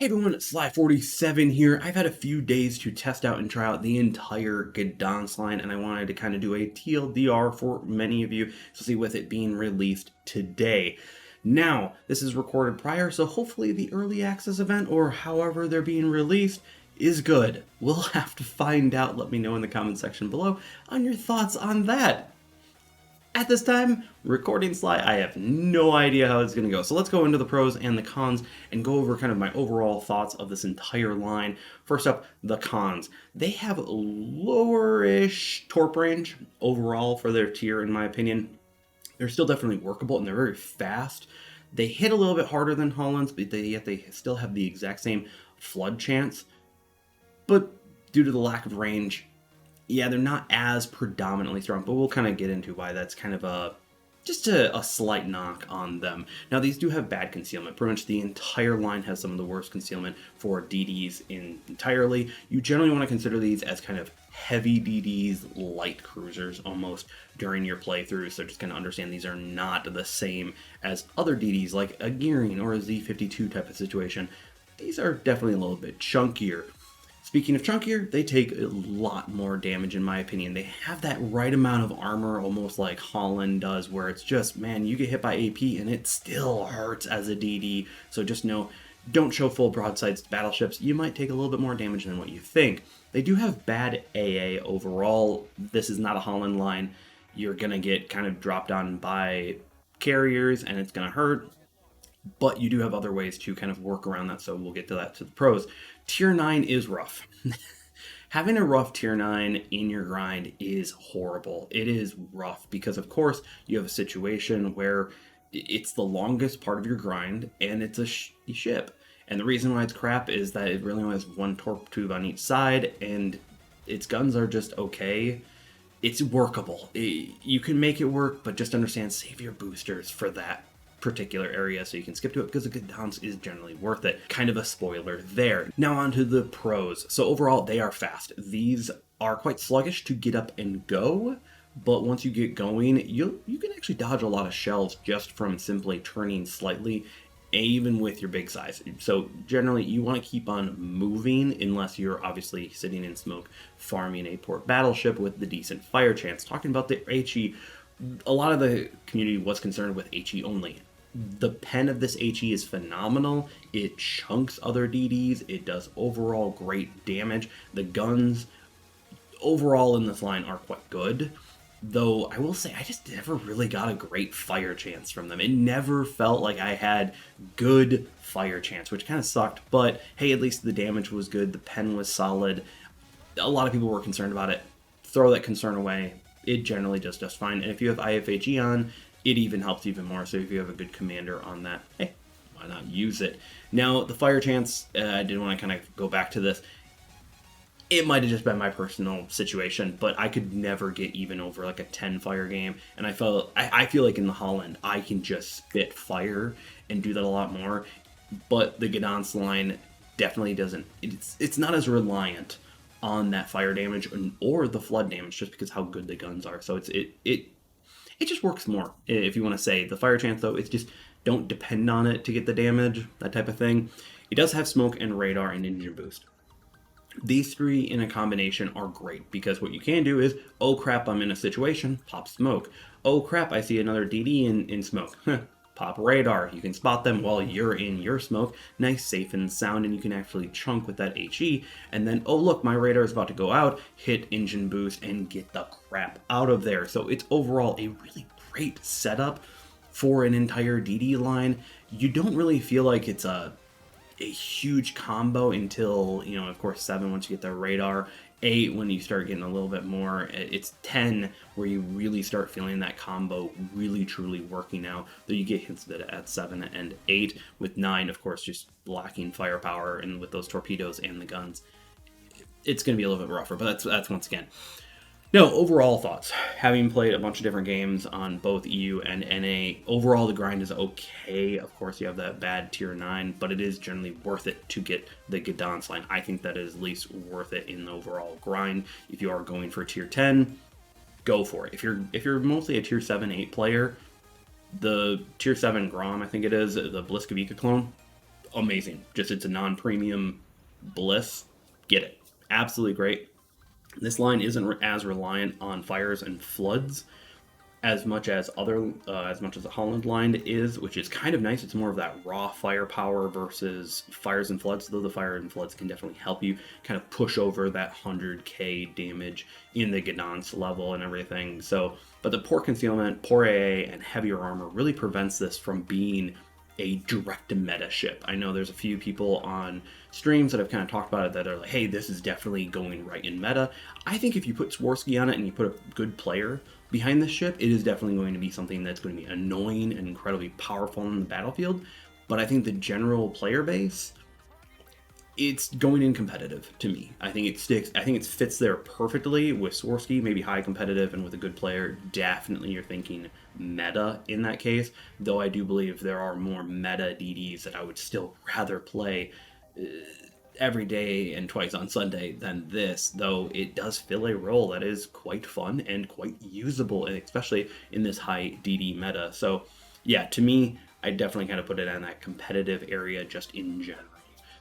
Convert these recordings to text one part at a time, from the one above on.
Hey everyone, it's Sly47 here. I've had a few days to test out and try out the entire Gdansk line, and I wanted to kind of do a TLDR for many of you, especially with it being released today. Now, this is recorded prior, so hopefully the early access event, or however they're being released, is good. We'll have to find out. Let me know in the comment section below on your thoughts on that. At this time, recording Sly, I have no idea how it's going to go. So let's go into the pros and the cons and go over kind of my overall thoughts of this entire line. First up, the cons. They have a lower-ish torp range overall for their tier, in my opinion. They're still definitely workable, and they're very fast. They hit a little bit harder than Halland's, but yet they still have the exact same flood chance. But due to the lack of range, yeah, they're not as predominantly strong, but we'll kind of get into why that's kind of just a slight knock on them. Now, these do have bad concealment. Pretty much the entire line has some of the worst concealment for DDs entirely. You generally want to consider these as kind of heavy DDs, light cruisers almost during your playthrough. So just kind of understand these are not the same as other DDs like a Gearing or a Z52 type of situation. These are definitely a little bit chunkier. Speaking of chunkier, they take a lot more damage in my opinion. They have that right amount of armor, almost like Halland does, where it's just, man, you get hit by AP and it still hurts as a DD. So just know, don't show full broadsides to battleships. You might take a little bit more damage than what you think. They do have bad AA overall. This is not a Halland line. You're going to get kind of dropped on by carriers and it's going to hurt. But you do have other ways to kind of work around that, so we'll get to that to the pros. Tier 9 is rough. Having a rough Tier 9 in your grind is horrible. It is rough because, of course, you have a situation where it's the longest part of your grind, and it's a ship. And the reason why it's crap is that it really only has one torp tube on each side, and its guns are just okay. It's workable. You can make it work, but just understand, save your boosters for that particular area so you can skip to it, because the Gdansk is generally worth it. Kind of a spoiler there. Now on to the pros. So overall, they are fast. These are quite sluggish to get up and go, but once you get going, you can actually dodge a lot of shells just from simply turning slightly, even with your big size. So generally, you want to keep on moving unless you're obviously sitting in smoke farming a port battleship with the decent fire chance. Talking about the HE, a lot of the community was concerned with HE only. The pen of this HE is phenomenal. It chunks other DDs. It does overall great damage. The guns overall in this line are quite good. Though I will say I just never really got a great fire chance from them. It never felt like I had good fire chance, which kind of sucked. But hey, at least the damage was good. The pen was solid. A lot of people were concerned about it. Throw that concern away. It generally does just fine. And if you have IFHE on, it even helps even more. So if you have a good commander on that, hey, why not use it? Now, the fire chance, I did want to kind of go back to this. It might have just been my personal situation, but I could never get even over like a 10 fire game. And I feel like in the Halland, I can just spit fire and do that a lot more. But the Gdansk line definitely doesn't. It's not as reliant on that fire damage or the flood damage, just because how good the guns are. So it just works more, if you want to say. The fire chance, though, it's just don't depend on it to get the damage, that type of thing. It does have smoke and radar and engine boost. These three in a combination are great, because what you can do is, oh crap, I'm in a situation, pop smoke. Oh crap, I see another DD in smoke. Pop radar. You can spot them while you're in your smoke. Nice, safe, and sound, and you can actually chunk with that HE. And then, oh look, my radar is about to go out. Hit engine boost and get the crap out of there. So it's overall a really great setup for an entire DD line. You don't really feel like it's a huge combo until, you know, of course, 7 once you get the radar. 8 when you start getting a little bit more. It's 10 where you really start feeling that combo really truly working out, though you get hits at 7 and 8, with 9 of course just lacking firepower, and with those torpedoes and the guns it's going to be a little bit rougher. But that's once again. No, overall thoughts. Having played a bunch of different games on both EU and NA, overall the grind is okay. Of course, you have that bad Tier 9, but it is generally worth it to get the Gdansk line. I think that is at least worth it in the overall grind. If you are going for Tier 10, go for it. If you're mostly a Tier 7, 8 player, the Tier 7 Grom, I think it is, the Bliskovica clone, amazing. Just it's a non-premium bliss. Get it. Absolutely great. This line isn't as reliant on fires and floods as much as the Halland line is, which is kind of nice. It's more of that raw firepower versus fires and floods, though the fire and floods can definitely help you kind of push over that 100k damage in the Gdansk level and everything. So, but the poor concealment, poor AA, and heavier armor really prevents this from being a direct meta ship. I know there's a few people on streams that have kind of talked about it that are like, hey, this is definitely going right in meta. I think if you put Swarovski on it and you put a good player behind this ship, it is definitely going to be something that's going to be annoying and incredibly powerful on the battlefield. But I think the general player base, it's going in competitive to me. I think it sticks. I think it fits there perfectly with Swarovski, maybe high competitive, and with a good player, definitely you're thinking meta in that case. Though I do believe there are more meta DDs that I would still rather play every day and twice on Sunday than this, though it does fill a role that is quite fun and quite usable, and especially in this high DD meta. So yeah, to me, I definitely kind of put it in that competitive area just in general.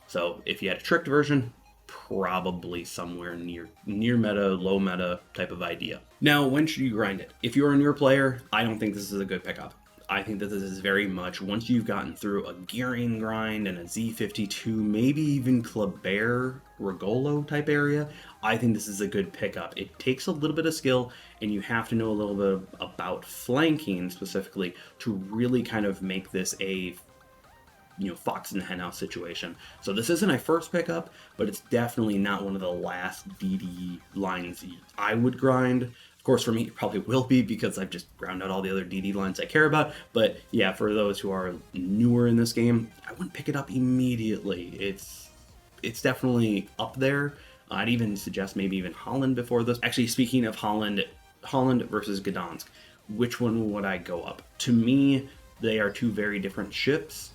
So if you had a tricked version, probably somewhere near meta, low meta type of idea. Now, when should you grind it? If you're a newer player, I don't think this is a good pickup. I think that this is very much, once you've gotten through a gearing grind and a Z52, maybe even Kleber, Regolo type area, I think this is a good pickup. It takes a little bit of skill, and you have to know a little bit about flanking specifically to really kind of make this a fox in the henhouse situation. So this isn't a first pickup, but it's definitely not one of the last DD lines I would grind. Of course, for me, it probably will be because I've just ground out all the other DD lines I care about. But yeah, for those who are newer in this game, I wouldn't pick it up immediately. It's definitely up there. I'd even suggest maybe even Halland before this. Actually, speaking of Halland versus Gdansk, which one would I go up? To me, they are two very different ships,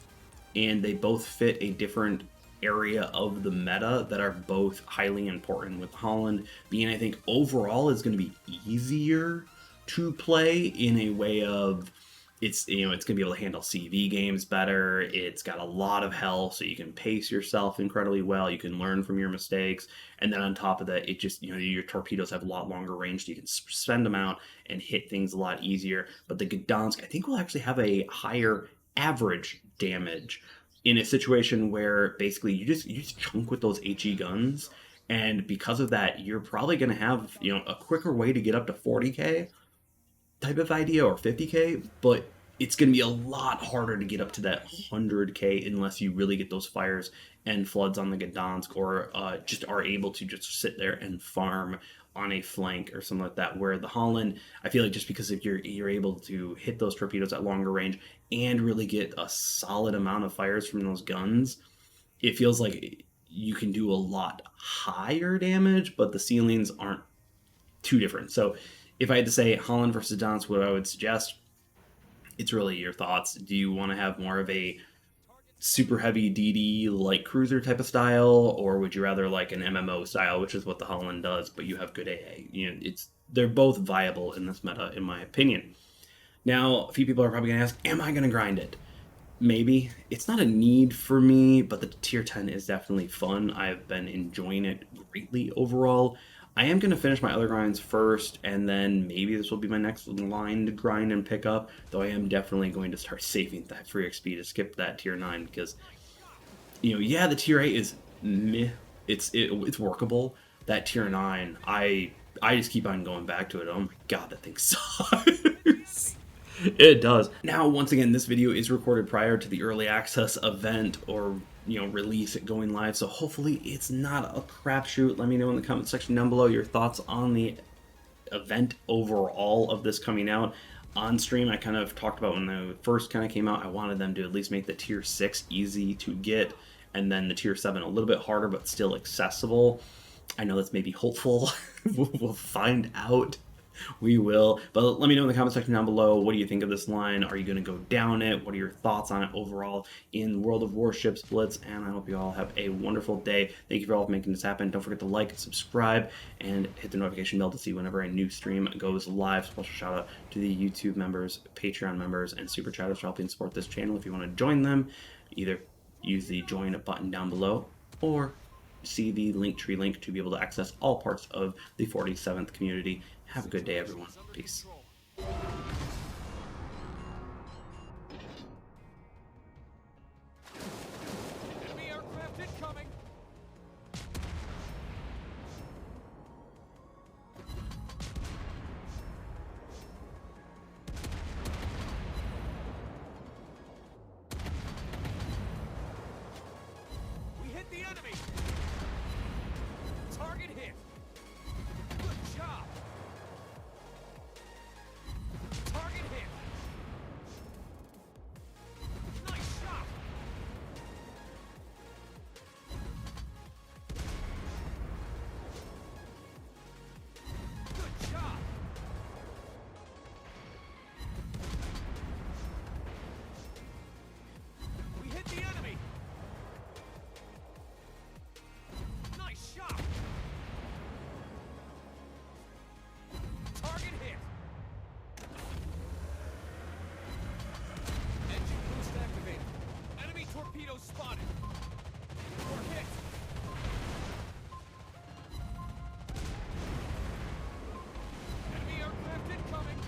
and they both fit a different area of the meta that are both highly important, with Halland being, I think, overall is going to be easier to play in a way of it's going to be able to handle CV games better. It's got a lot of health, so you can pace yourself incredibly well. You can learn from your mistakes. And then on top of that, it just, your torpedoes have a lot longer range, so you can send them out and hit things a lot easier. But the Gdansk, I think, will actually have a higher average damage in a situation where basically you just chunk with those HE guns, and because of that, you're probably going to have a quicker way to get up to 40k type of idea, or 50k, but it's going to be a lot harder to get up to that 100k unless you really get those fires and floods on the Gdansk, or just are able to just sit there and farm on a flank or something like that. Where the Halland, I feel like, just because if you're able to hit those torpedoes at longer range and really get a solid amount of fires from those guns, it feels like you can do a lot higher damage, but the ceilings aren't too different. So if I had to say Halland versus Gdansk, what I would suggest, it's really your thoughts. Do you want to have more of a super heavy DD light cruiser type of style, or would you rather like an MMO style, which is what the Halland does, but you have good AA? They're both viable in this meta, in my opinion. Now, a few people are probably going to ask, am I going to grind it? Maybe. It's not a need for me, but the tier 10 is definitely fun. I've been enjoying it greatly overall. I am going to finish my other grinds first, and then maybe this will be my next line to grind and pick up, though I am definitely going to start saving that free XP to skip that tier 9, because, yeah, the tier 8 is meh. It's workable. That tier 9, I just keep on going back to it. Oh my god, that thing sucks. It does. Now, once again, this video is recorded prior to the early access event, or release it going live, so hopefully it's not a crapshoot. Let me know in the comment section down below your thoughts on the event overall of this coming out. On stream, I kind of talked about when it first kind of came out, I wanted them to at least make the tier 6 easy to get, and then the tier 7 a little bit harder but still accessible. I know that's maybe hopeful. We'll find out. We will. But let me know in the comment section down below, what do you think of this line? Are you going to go down it? What are your thoughts on it overall in World of Warships Blitz? And I hope you all have a wonderful day. Thank you for all making this happen. Don't forget to like and subscribe and hit the notification bell to see whenever a new stream goes live. Special shout out to the YouTube members, Patreon members, and Super Chatters for helping support this channel. If you want to join them, either use the join button down below, or see the Linktree link to be able to access all parts of the 47th community. Have a good day, everyone. Peace. Enemy aircraft incoming! We hit the enemy! Target hit! Good job! Target hit! Nice shot! Good job! We hit the enemy! Nice shot! Target hit! Engine boost activated. Enemy torpedoes spotted. We're hit. Enemy aircraft incoming.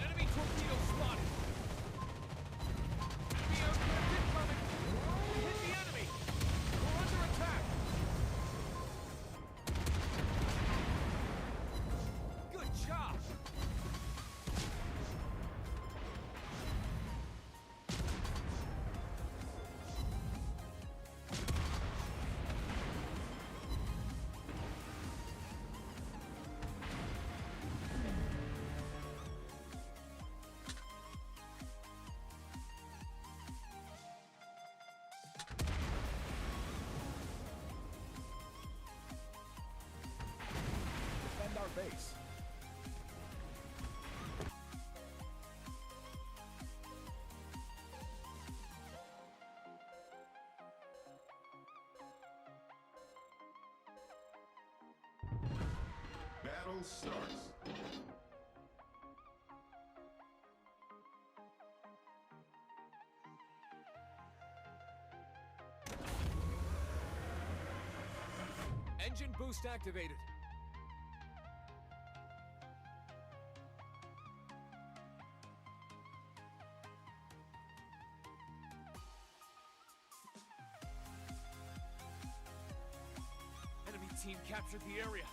Enemy torpedo spotted. Enemy aircraft incoming. We hit the enemy. We're under attack. Good job. Defend our base. Battle starts. Engine boost activated. Enemy team captured the area.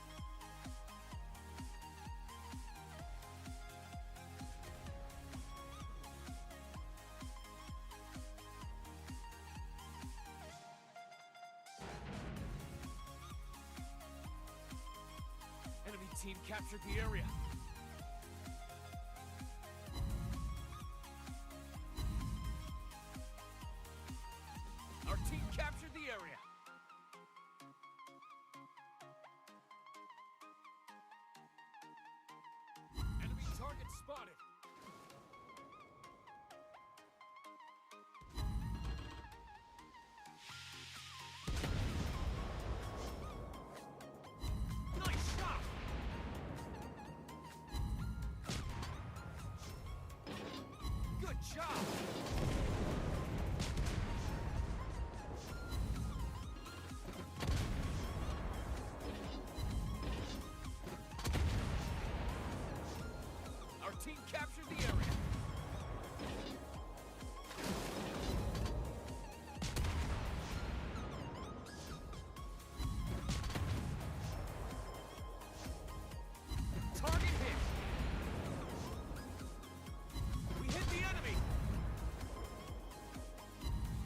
Enemy team captured the area. Our team captured the area. Enemy target spotted. Nice shot! Good job! Our team captured the area. Target hit. We hit the enemy.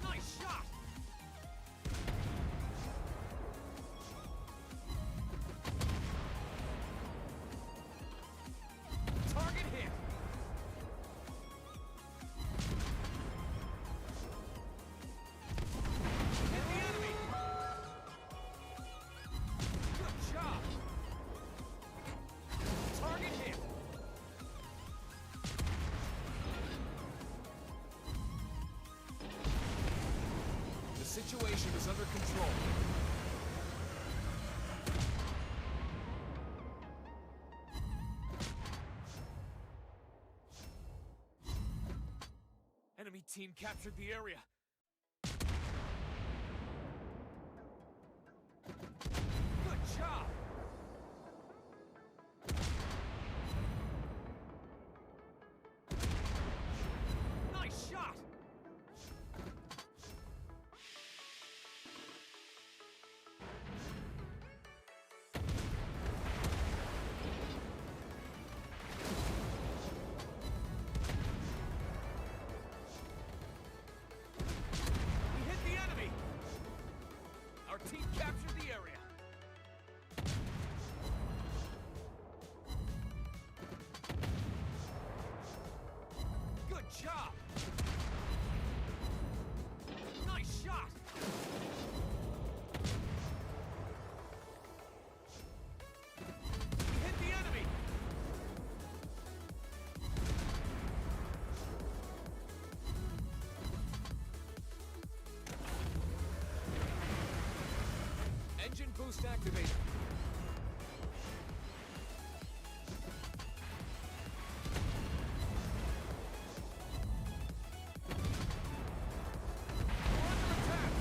Nice shot. Target hit. Hit the enemy. Good job. Target hit. The situation is under control. Enemy team captured the area. Good job! Nice shot! We hit the enemy! Our team captured the area. Good job! Nice shot! We hit the enemy! Engine boost activated. We're under attack!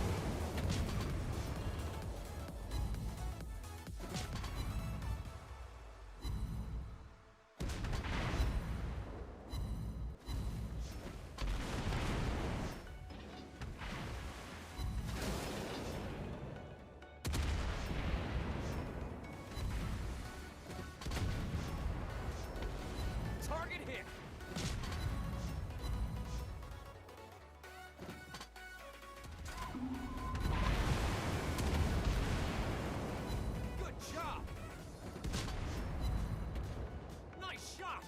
Target hit! Good job! Nice shot!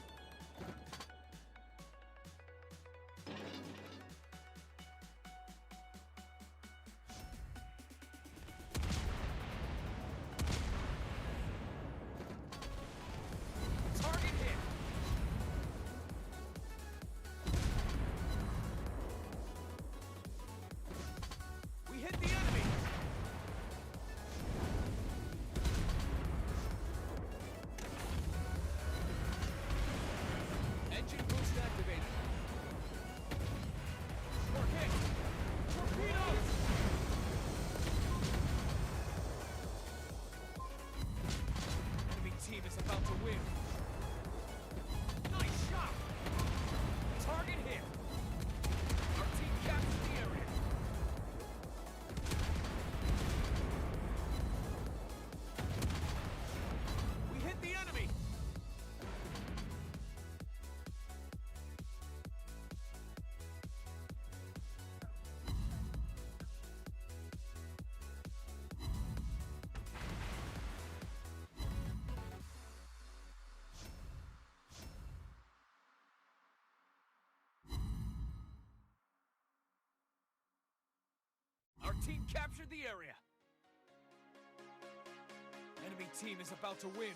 Target hit! We hit the enemy! Engine boost activated. We're hit! Torpedoes! Enemy team is about to win. Nice shot! Target hit! Our team captured the area. We hit the enemy! Our team captured the area. Enemy team is about to win.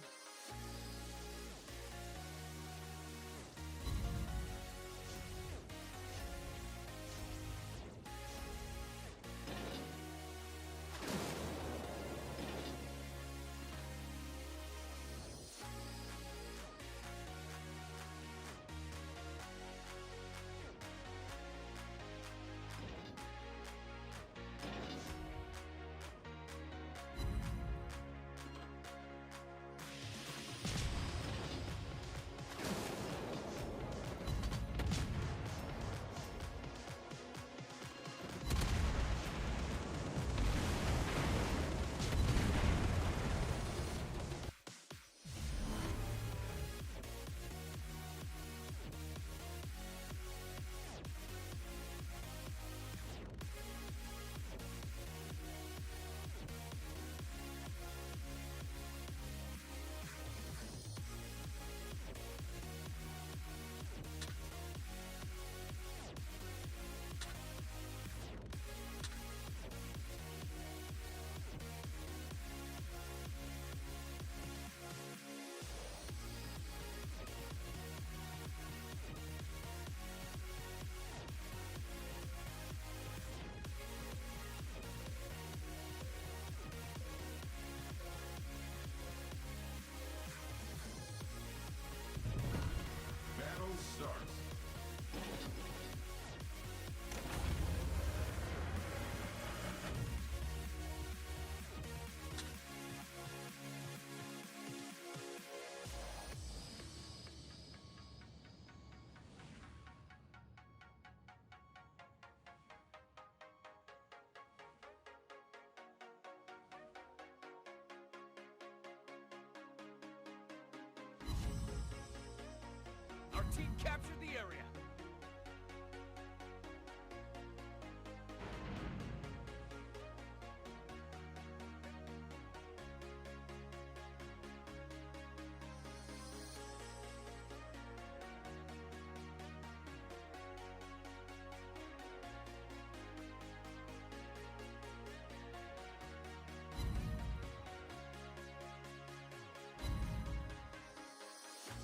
Our team captured the area.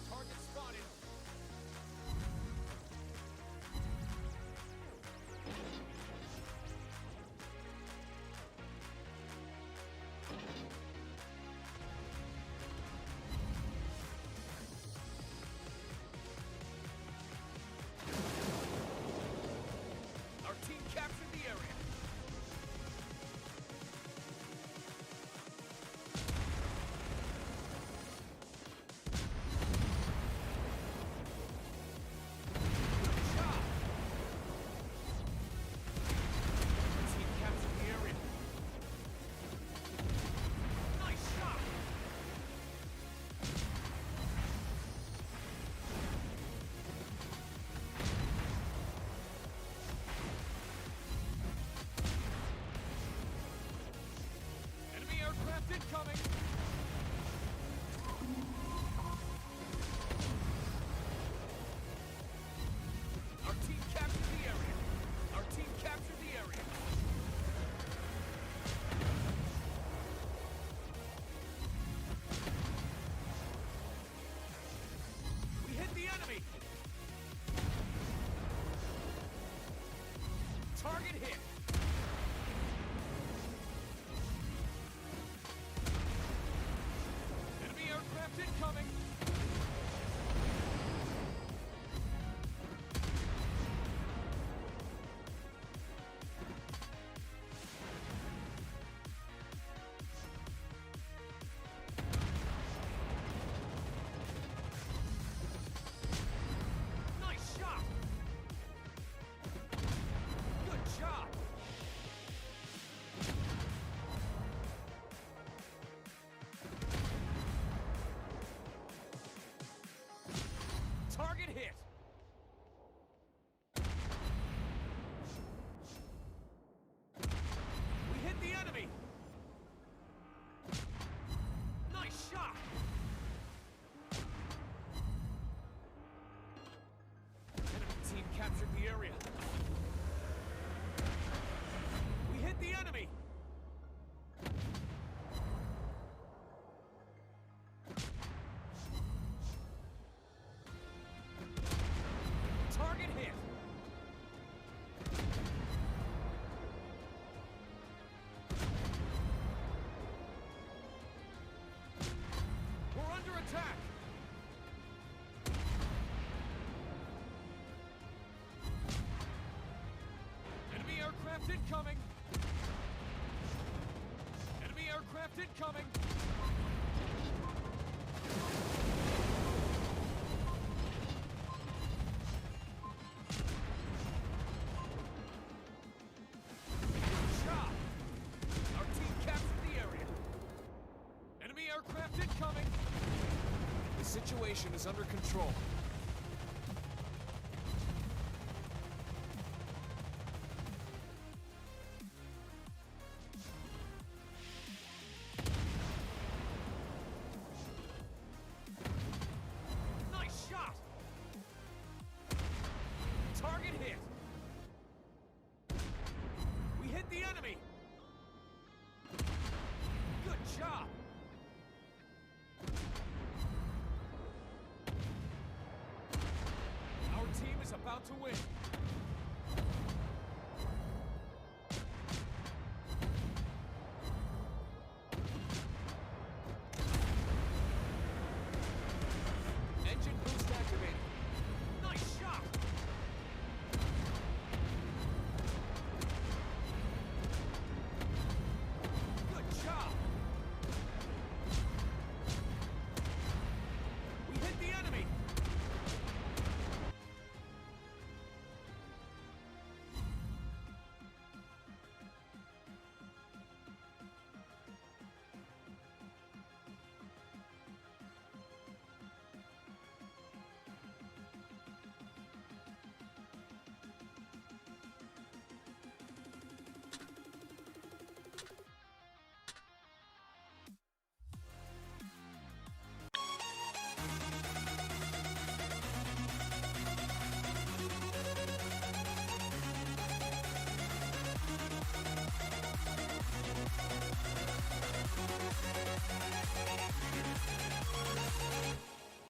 Target spotted. Our team captured the area. Enemy aircraft incoming! Our team captured the area! Our team captured the area! We hit the enemy! Target hit! Enemy aircraft incoming! Nice shot! Good job! Target hit! We hit the enemy! Nice shot! Enemy team captured the area. We hit the enemy! Target hit! We're under attack! Enemy aircraft incoming! Enemy aircraft incoming! Shot! Our team captured the area. Enemy aircraft incoming! The situation is under control.